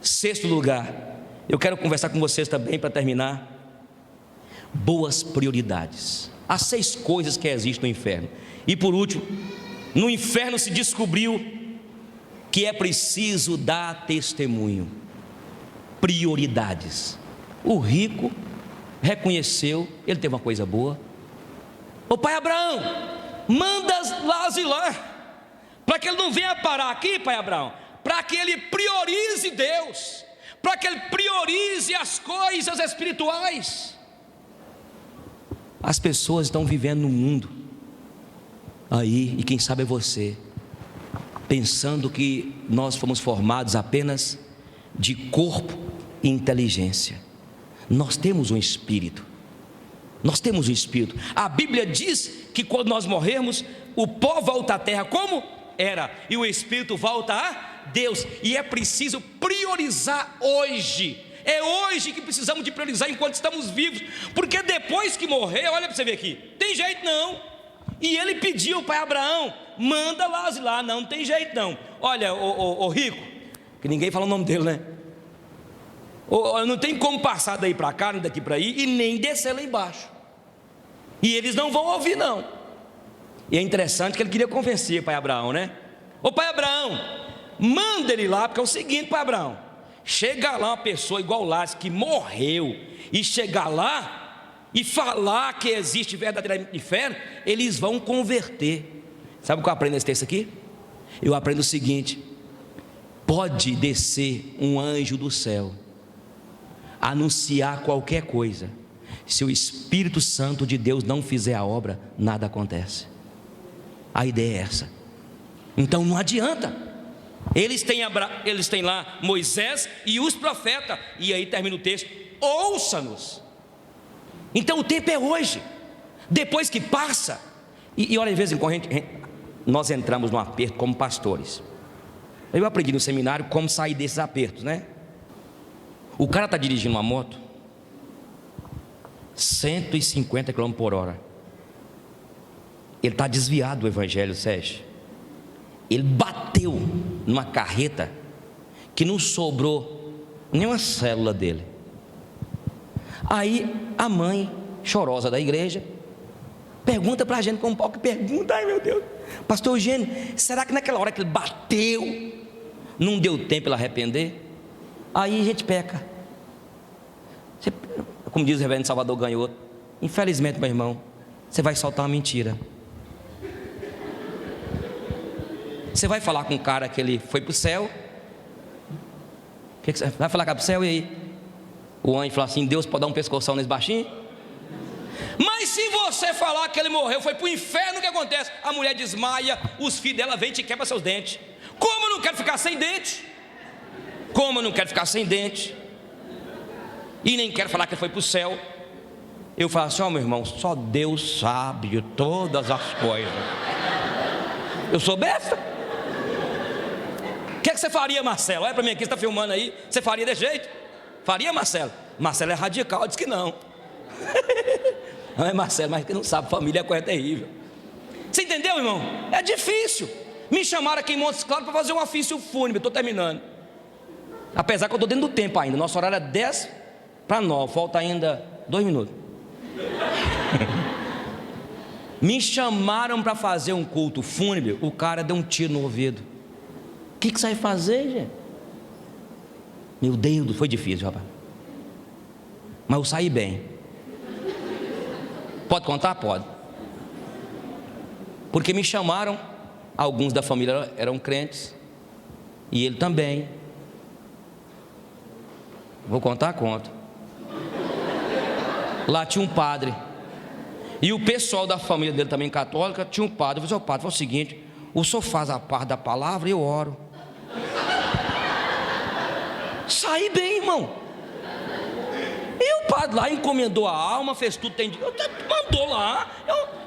Sexto lugar, eu quero conversar com vocês também para terminar. Boas prioridades. Há 6 coisas que existem no inferno. E por último, no inferno se descobriu que é preciso dar testemunho. Prioridades. O rico reconheceu, ele teve uma coisa boa. Ô pai Abraão, manda Lázaro lá, para que ele não venha parar aqui, pai Abraão, para que ele priorize Deus, para que ele priorize as coisas espirituais. As pessoas estão vivendo no mundo aí, e quem sabe é você, pensando que nós fomos formados apenas de corpo e inteligência. Nós temos um espírito. Nós temos um espírito. A Bíblia diz que quando nós morrermos, o pó volta à terra como era, e o espírito volta a Deus. E é preciso priorizar hoje. É hoje que precisamos de priorizar enquanto estamos vivos, porque depois que morrer, olha para você ver aqui, tem jeito não. E ele pediu para Abraão: manda Lázaro lá, não tem jeito não. Olha, o rico, que ninguém fala o nome dele, né? Não tem como passar daí para cá, nem daqui para aí, e nem descer lá embaixo. E eles não vão ouvir não. E é interessante que ele queria convencer pai Abraão, né? Ô pai Abraão, manda ele lá, porque é o seguinte, pai Abraão, chega lá uma pessoa igual Lázaro, que morreu, e chegar lá e falar que existe verdadeiramente inferno, eles vão converter. Sabe o que eu aprendo nesse texto aqui? Eu aprendo o seguinte: pode descer um anjo do céu, anunciar qualquer coisa, se o Espírito Santo de Deus não fizer a obra, nada acontece. A ideia é essa. Então não adianta. Eles têm lá Moisés e os profetas, e aí termina o texto: ouça-nos. Então o tempo é hoje. Depois que passa, e olha, de vez em quando nós entramos num aperto como pastores. Eu aprendi no seminário como sair desses apertos, né? O cara está dirigindo uma moto 150 km por hora. Ele está desviado do evangelho, Sérgio. Ele bateu numa carreta que não sobrou nenhuma célula dele. Aí a mãe chorosa da igreja pergunta para a gente, com um pau que pergunta: ai meu Deus, pastor Eugênio, será que naquela hora que ele bateu não deu tempo ele arrepender? Aí a gente peca. Como diz o reverendo Salvador Ganhoto, infelizmente, meu irmão, você vai soltar uma mentira. Você vai falar com um cara que ele foi para o céu. Que você vai falar para o céu, e aí? O anjo fala assim: Deus pode dar um pescoção nesse baixinho? Mas se você falar que ele morreu, foi para o inferno, o que acontece? A mulher desmaia, os filhos dela vêm e te quebram seus dentes. Como eu não quero ficar sem dente? Como eu não quero ficar sem dente? E nem quero falar que ele foi para o céu. Eu falo assim: ó, meu irmão, só Deus sabe de todas as coisas. Eu sou besta. O que é que você faria, Marcelo? Olha para mim aqui, você está filmando aí. Você faria desse jeito? Faria, Marcelo? Marcelo é radical, diz que não. Não é, Marcelo, mas que não sabe, família é coisa terrível. Você entendeu, irmão? É difícil. Me chamaram aqui em Montes Claros para fazer um ofício fúnebre, estou terminando. Apesar que eu estou dentro do tempo ainda, nosso horário é 10:09, falta ainda 2 minutos. Me chamaram para fazer um culto fúnebre, o cara deu um tiro no ouvido. O que você vai fazer, gente? Meu Deus, foi difícil, rapaz. Mas eu saí bem. Pode contar? Pode. Porque me chamaram, alguns da família eram crentes, e ele também. Vou contar? Conto. Lá tinha um padre, e o pessoal da família dele também católica tinha um padre. Eu falei: "Seu padre, foi o seguinte, o senhor faz a parte da palavra e eu oro." Saí bem, irmão. E o padre lá encomendou a alma, fez tudo, mandou lá.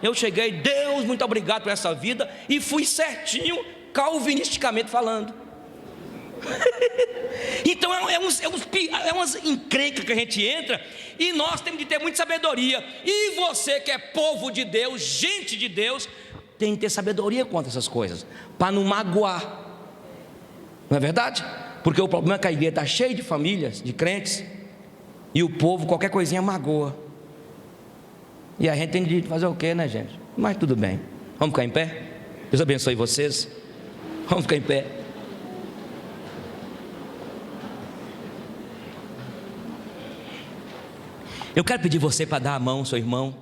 Eu cheguei: "Deus, muito obrigado por essa vida", e fui certinho, calvinisticamente falando. Então é umas encrencas que a gente entra, e nós temos de ter muita sabedoria. E você que é povo de Deus, gente de Deus, tem que ter sabedoria contra essas coisas, para não magoar. Não é verdade? Porque o problema é que a igreja está cheia de famílias, de crentes, e o povo, qualquer coisinha magoa. E a gente tem de fazer o quê, né, gente? Mas tudo bem. Vamos ficar em pé? Deus abençoe vocês. Vamos ficar em pé. Eu quero pedir você para dar a mão ao seu irmão.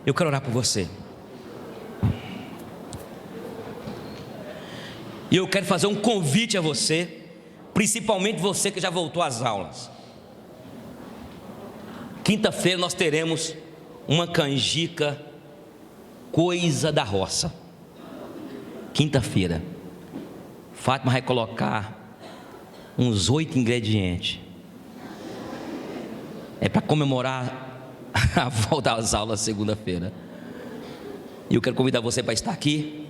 Eu quero orar por você. E eu quero fazer um convite a você, principalmente você que já voltou às aulas. Quinta-feira nós teremos uma canjica coisa da roça. Quinta-feira, Fátima vai colocar uns 8 ingredientes. É para comemorar a volta às aulas segunda-feira. E eu quero convidar você para estar aqui.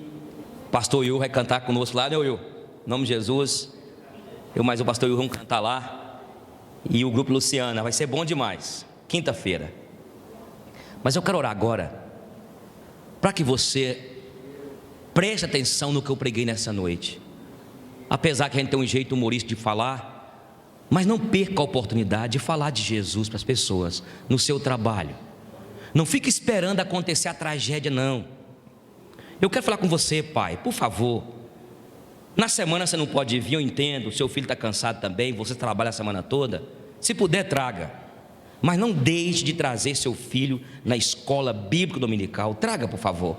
Pastor Will vai cantar conosco lá, né, Will? Em nome de Jesus. Eu mais o pastor Will vamos cantar lá. E o grupo Luciana, vai ser bom demais. Quinta-feira. Mas eu quero orar agora, para que você preste atenção no que eu preguei nessa noite. Apesar que a gente tem um jeito humorístico de falar, mas não perca a oportunidade de falar de Jesus para as pessoas, no seu trabalho. Não fique esperando acontecer a tragédia, não. Eu quero falar com você, pai, por favor. Na semana você não pode vir, eu entendo, seu filho está cansado também, você trabalha a semana toda. Se puder, traga. Mas não deixe de trazer seu filho na escola bíblica dominical. Traga, por favor.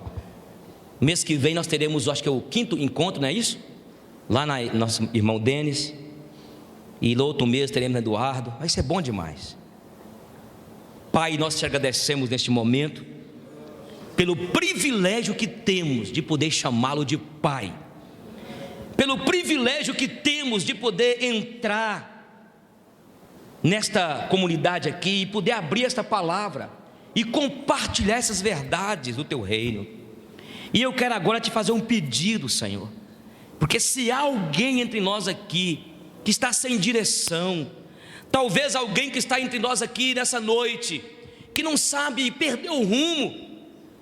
Mês que vem nós teremos, acho que é o 5º encontro, não é isso? Lá na nosso irmão Denis. E no outro mês teremos Eduardo. Vai ser bom demais. Pai, nós te agradecemos neste momento pelo privilégio que temos de poder chamá-lo de Pai, pelo privilégio que temos de poder entrar nesta comunidade aqui e poder abrir esta palavra e compartilhar essas verdades do teu reino. E eu quero agora te fazer um pedido, Senhor, porque se há alguém entre nós aqui que está sem direção, talvez alguém que está entre nós aqui nessa noite, que não sabe e perdeu o rumo,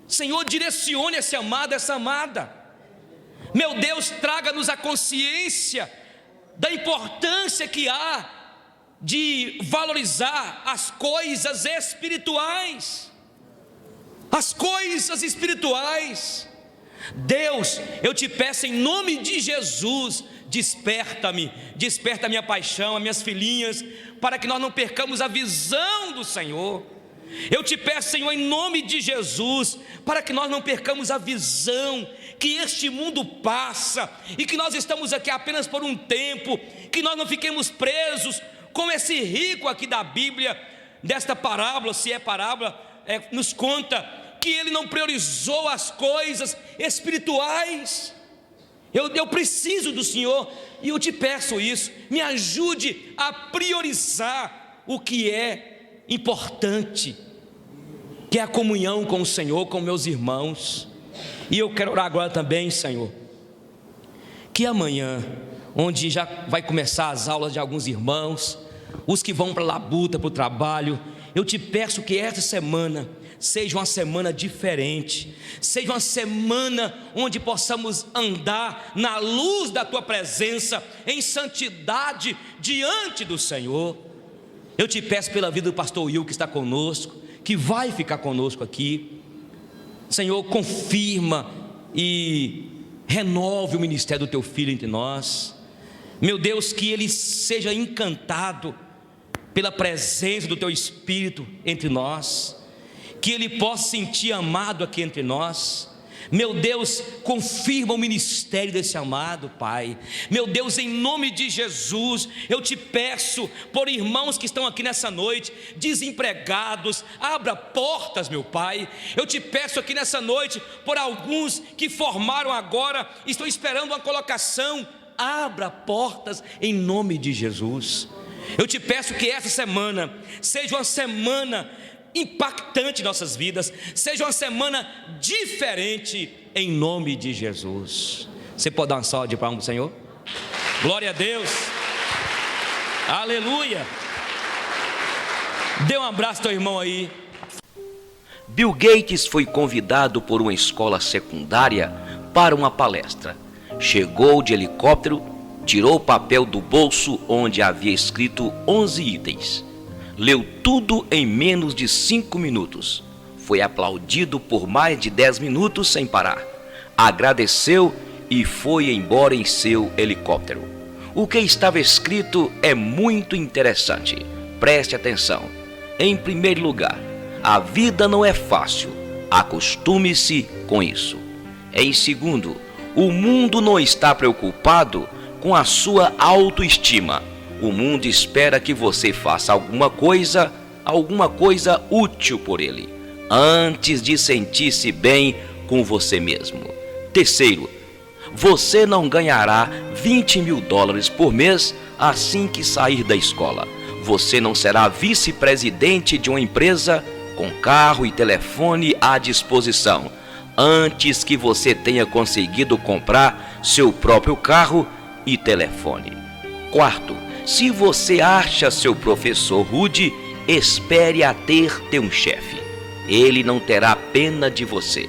Senhor, direcione esse amado, essa amada. Meu Deus, traga-nos a consciência da importância que há de valorizar as coisas espirituais. As coisas espirituais. Deus, eu te peço em nome de Jesus, desperta-me, desperta a minha paixão, as minhas filhinhas, para que nós não percamos a visão do Senhor. Eu te peço, Senhor, em nome de Jesus, para que nós não percamos a visão, que este mundo passa, e que nós estamos aqui apenas por um tempo, que nós não fiquemos presos, como esse rico aqui da Bíblia, desta parábola, se é parábola, nos conta, que ele não priorizou as coisas espirituais. Eu preciso do Senhor, e eu te peço isso, me ajude a priorizar o que é importante, que é a comunhão com o Senhor, com meus irmãos. E eu quero orar agora também, Senhor, que amanhã, onde já vai começar as aulas de alguns irmãos, os que vão para a labuta, para o trabalho, eu te peço que esta semana seja uma semana diferente, seja uma semana onde possamos andar na luz da Tua presença, em santidade diante do Senhor. Eu te peço pela vida do pastor Will, que está conosco, que vai ficar conosco aqui. Senhor, confirma e renove o ministério do Teu Filho entre nós. Meu Deus, que ele seja encantado pela presença do Teu Espírito entre nós, que ele possa sentir amado aqui entre nós. Meu Deus, confirma o ministério desse amado Pai. Meu Deus, em nome de Jesus, eu te peço por irmãos que estão aqui nessa noite, desempregados, abra portas, meu Pai. Eu te peço aqui nessa noite por alguns que formaram agora, estão esperando uma colocação, abra portas em nome de Jesus. Eu te peço que essa semana seja uma semana impactante em nossas vidas, seja uma semana diferente em nome de Jesus. Você pode dar uma salva de palmas ao Senhor? Glória a Deus, aleluia. Dê um abraço ao teu irmão aí. Bill Gates foi convidado por uma escola secundária para uma palestra. Chegou de helicóptero, tirou o papel do bolso onde havia escrito 11 itens. Leu tudo em menos de 5 minutos. Foi aplaudido por mais de 10 minutos sem parar. Agradeceu e foi embora em seu helicóptero. O que estava escrito é muito interessante. Preste atenção. Em primeiro lugar, a vida não é fácil. Acostume-se com isso. Em segundo, o mundo não está preocupado com a sua autoestima. O mundo espera que você faça alguma coisa útil por ele, antes de sentir-se bem com você mesmo. Terceiro, você não ganhará $20 mil por mês assim que sair da escola. Você não será vice-presidente de uma empresa com carro e telefone à disposição, antes que você tenha conseguido comprar seu próprio carro e telefone. Quarto, se você acha seu professor rude, espere a ter um chefe. Ele não terá pena de você.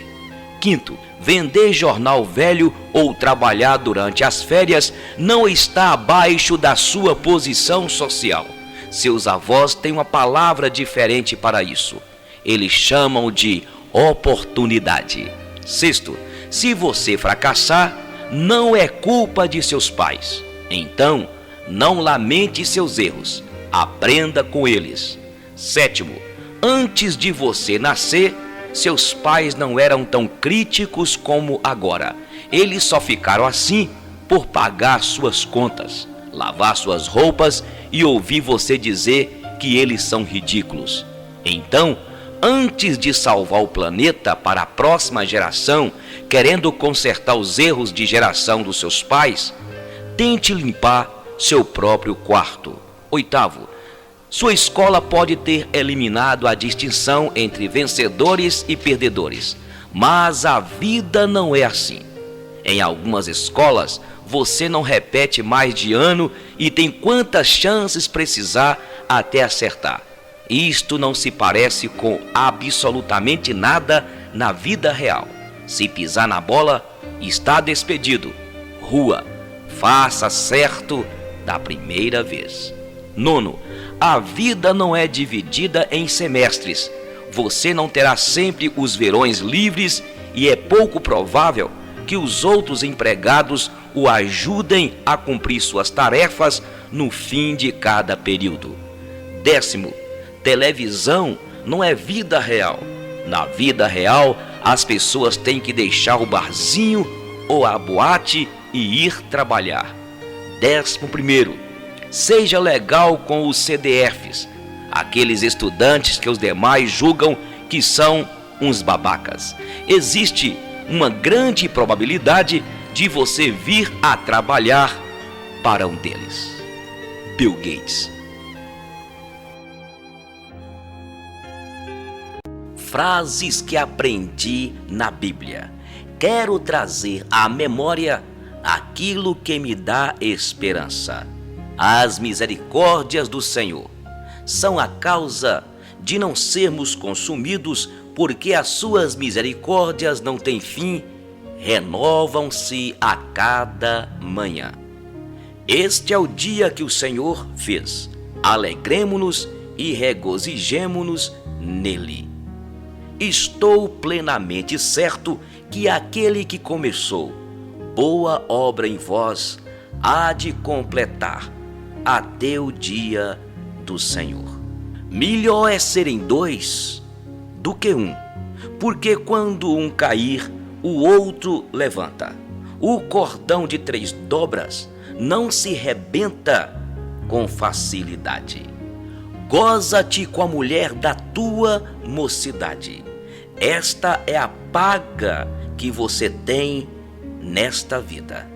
Quinto, vender jornal velho ou trabalhar durante as férias não está abaixo da sua posição social. Seus avós têm uma palavra diferente para isso. Eles chamam de oportunidade. Sexto, se você fracassar, não é culpa de seus pais. Então, não lamente seus erros, aprenda com eles. Sétimo, antes de você nascer, seus pais não eram tão críticos como agora. Eles só ficaram assim por pagar suas contas, lavar suas roupas e ouvir você dizer que eles são ridículos. Então, antes de salvar o planeta para a próxima geração, querendo consertar os erros de geração dos seus pais, tente limpar seu próprio quarto. Oitavo, sua escola pode ter eliminado a distinção entre vencedores e perdedores, mas a vida não é assim. Em algumas escolas, você não repete mais de ano e tem quantas chances precisar até acertar. Isto não se parece com absolutamente nada na vida real. Se pisar na bola, está despedido. Rua, faça certo da primeira vez. Nono, a vida não é dividida em semestres. Você não terá sempre os verões livres e é pouco provável que os outros empregados o ajudem a cumprir suas tarefas no fim de cada período. Décimo, televisão não é vida real. Na vida real, as pessoas têm que deixar o barzinho ou a boate e ir trabalhar. 11º, seja legal com os CDFs, aqueles estudantes que os demais julgam que são uns babacas. Existe uma grande probabilidade de você vir a trabalhar para um deles. Bill Gates. Frases que aprendi na Bíblia. Quero trazer à memória aquilo que me dá esperança. As misericórdias do Senhor são a causa de não sermos consumidos porque as suas misericórdias não têm fim, renovam-se a cada manhã. Este é o dia que o Senhor fez. Alegremo-nos e regozijemo-nos nele. Estou plenamente certo que aquele que começou boa obra em vós há de completar até o dia do Senhor. Melhor é serem dois do que um, porque quando um cair, o outro levanta. O cordão de 3 dobras não se rebenta com facilidade. Goza-te com a mulher da tua mocidade. Esta é a paga que você tem nesta vida.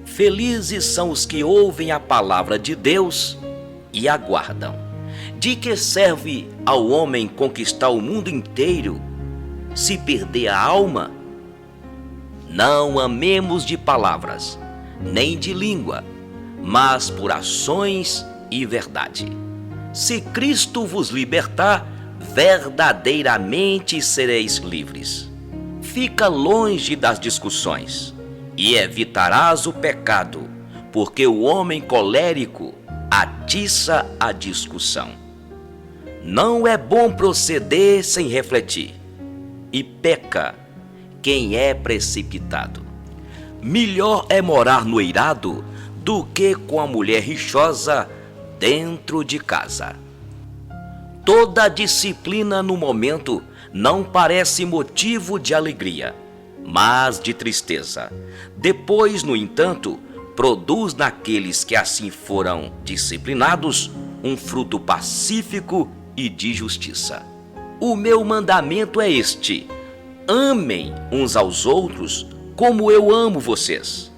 Felizes são os que ouvem a palavra de Deus e aguardam. De que serve ao homem conquistar o mundo inteiro, se perder a alma? Não amemos de palavras, nem de língua, mas por ações e verdade. Se Cristo vos libertar, verdadeiramente sereis livres. Fica longe das discussões e evitarás o pecado, porque o homem colérico atiça a discussão. Não é bom proceder sem refletir, e peca quem é precipitado. Melhor é morar no eirado do que com a mulher rixosa dentro de casa. Toda disciplina no momento não parece motivo de alegria, mas de tristeza. Depois, no entanto, produz naqueles que assim foram disciplinados um fruto pacífico e de justiça. O meu mandamento é este: amem uns aos outros como eu amo vocês.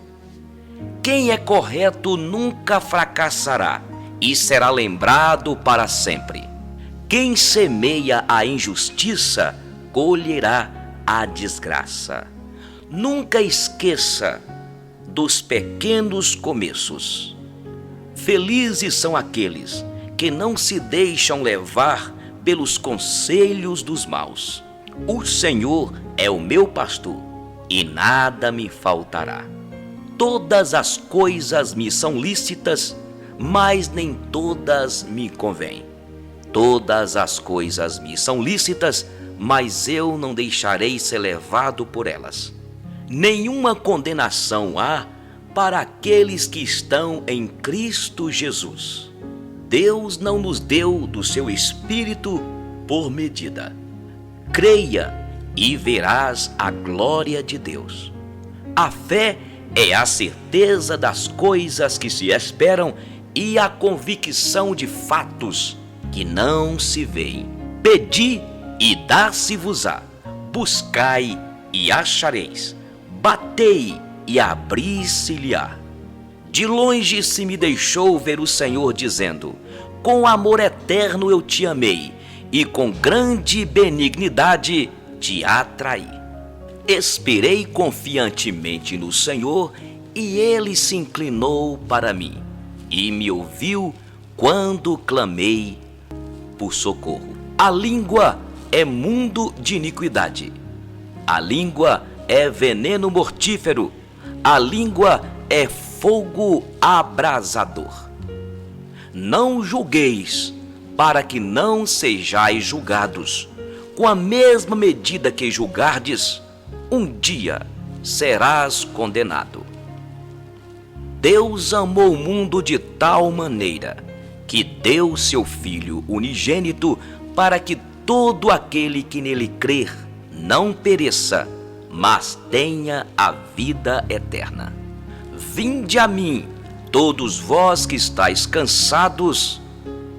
Quem é correto nunca fracassará e será lembrado para sempre. Quem semeia a injustiça colherá a desgraça. Nunca esqueça dos pequenos começos. Felizes são aqueles que não se deixam levar pelos conselhos dos maus. O Senhor é o meu pastor e nada me faltará. Todas as coisas me são lícitas, mas nem todas me convêm. Todas as coisas me são lícitas, mas eu não deixarei ser levado por elas. Nenhuma condenação há para aqueles que estão em Cristo Jesus. Deus não nos deu do seu Espírito por medida. Creia e verás a glória de Deus. A fé é a certeza das coisas que se esperam e a convicção de fatos que não se veem. Pedi e dá-se-vos-á. Buscai e achareis. Batei e abri-se-lhe-á. De longe se me deixou ver o Senhor dizendo: com amor eterno eu te amei, e com grande benignidade te atraí. Esperei confiantemente no Senhor, e ele se inclinou para mim, e me ouviu quando clamei por socorro. A língua é mundo de iniquidade. A língua é veneno mortífero. A língua é fogo abrasador. Não julgueis, para que não sejais julgados. Com a mesma medida que julgardes, um dia serás condenado. Deus amou o mundo de tal maneira que deu seu Filho unigênito para que todo aquele que nele crer não pereça, mas tenha a vida eterna. Vinde a mim, todos vós que estáis cansados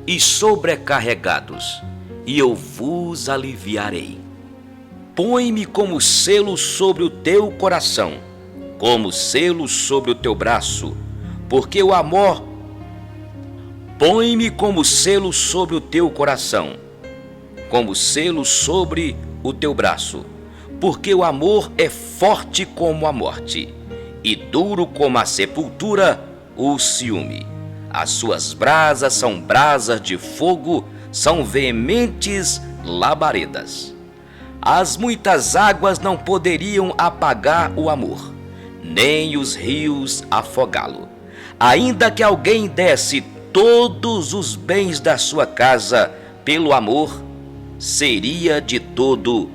e sobrecarregados, e eu vos aliviarei. Põe-me como selo sobre o teu coração, como selo sobre o teu braço, porque o amor... Põe-me como selo sobre o teu coração, como selo sobre o teu braço, porque o amor é forte como a morte, e duro como a sepultura o ciúme. As suas brasas são brasas de fogo, são veementes labaredas. As muitas águas não poderiam apagar o amor, nem os rios afogá-lo. Ainda que alguém desse todos os bens da sua casa pelo amor, seria de todo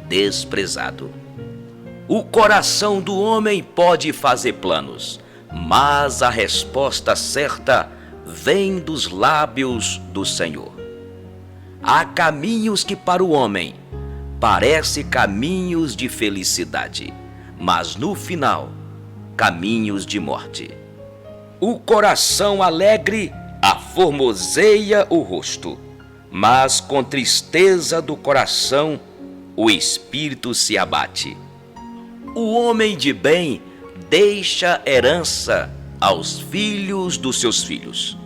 desprezado. O coração do homem pode fazer planos, mas a resposta certa vem dos lábios do Senhor. Há caminhos que para o homem parecem caminhos de felicidade, mas no final, caminhos de morte. O coração alegre aformoseia o rosto, mas com tristeza do coração o espírito se abate. O homem de bem deixa herança aos filhos dos seus filhos.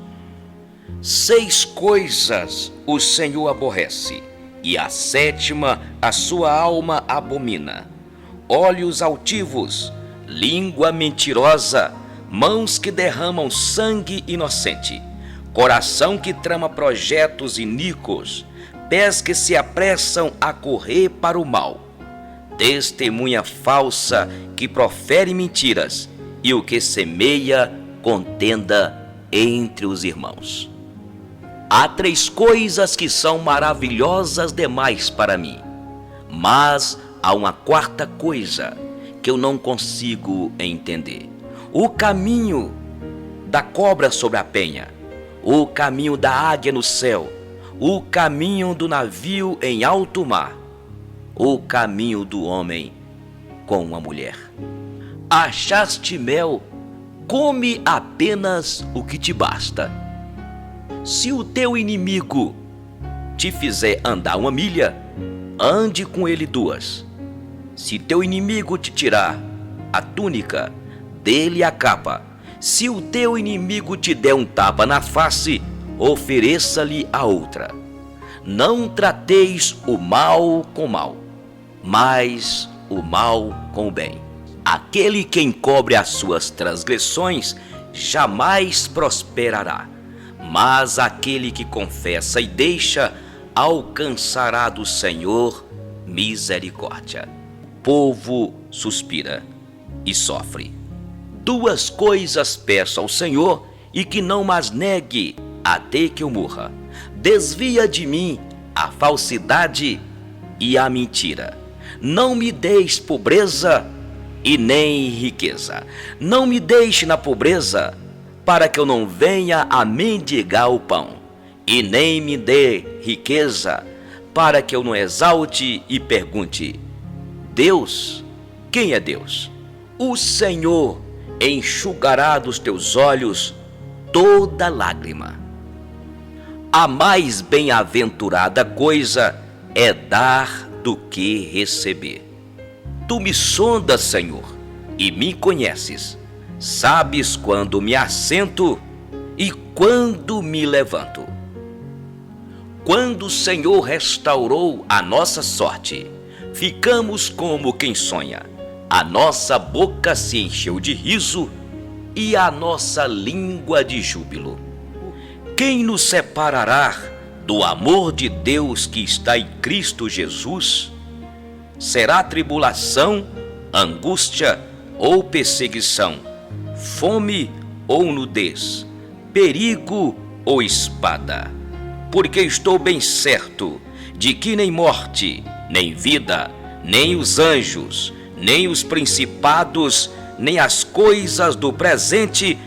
6 coisas o Senhor aborrece, e a 7ª a sua alma abomina: olhos altivos, língua mentirosa, mãos que derramam sangue inocente, coração que trama projetos iníquos, pés que se apressam a correr para o mal, testemunha falsa que profere mentiras, e o que semeia contenda entre os irmãos. Há 3 coisas que são maravilhosas demais para mim, mas há uma 4ª coisa que eu não consigo entender: o caminho da cobra sobre a penha, o caminho da águia no céu, o caminho do navio em alto mar, o caminho do homem com uma mulher. Achaste mel, come apenas o que te basta. Se o teu inimigo te fizer andar 1 milha, ande com ele 2. Se teu inimigo te tirar a túnica, dê-lhe a capa. Se o teu inimigo te der um tapa na face, ofereça-lhe a outra. Não trateis o mal com mal, mas o mal com o bem. Aquele que encobre as suas transgressões jamais prosperará, mas aquele que confessa e deixa alcançará do Senhor misericórdia. O povo suspira e sofre. 2 coisas peço ao Senhor, e que não mais negue até que eu morra: desvia de mim a falsidade e a mentira. Não me deis pobreza e nem riqueza. Não me deixe na pobreza, para que eu não venha a mendigar o pão, e nem me dê riqueza, para que eu não exalte e pergunte: Deus, quem é Deus? O Senhor enxugará dos teus olhos toda lágrima. A mais bem-aventurada coisa é dar do que receber. Tu me sondas, Senhor, e me conheces. Sabes quando me assento e quando me levanto. Quando o Senhor restaurou a nossa sorte, ficamos como quem sonha. A nossa boca se encheu de riso e a nossa língua de júbilo. Quem nos separará do amor de Deus que está em Cristo Jesus? Será tribulação, angústia ou perseguição, fome ou nudez, perigo ou espada? Porque estou bem certo de que nem morte, nem vida, nem os anjos, nem os principados, nem as coisas do presente,